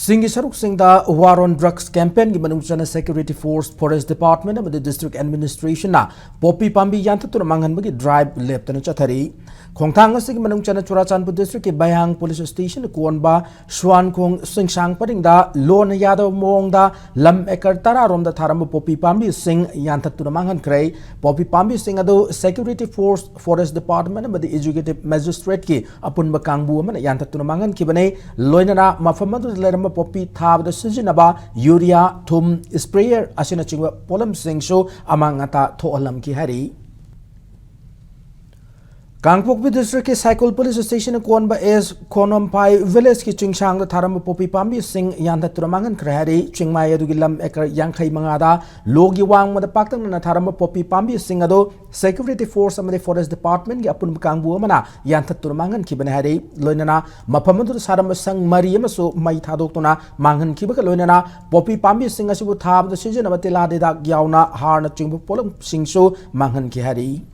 Singi saruk singda war on drugs campaign gi manung chana security force forest department and the district administration na poppy pambi yanta tur mangan bagi drive left na chathari khongthang asigi manung chana churachandpur district ki bayang police station konba shwan khong singsang paringda lon yadaw mongda lam ekar tara rom da tharam poppy pambi sing yanta tur mangan krai poppy pambi sing ado security force forest department and the executive magistrate ki apun ba kangbu man yanta tur mangan ki bane loinana mafamadu poppy tab the Sijinaba, urea, thum, sprayer, asina chingwa polam sing show among ata to alam ki hari. Kangpokpi district ke cycle police station konba is Konompai village ki chingshang the tharam poppy pambi sing yanta turamangan krahari chingmai adugilam ekar yangkai mangada logi wang mada paktang na tharam poppy pambi sing ado security force amade forest department ki apun kangbu mana yanta turamangan ki banahari loinana maphamadu saram sang mariam so mai thadokuna mangan ki baka loinana poppy pambi sing asibu thab the season abatela de dak yauna harna chingbu polam sing so mangan ki hari.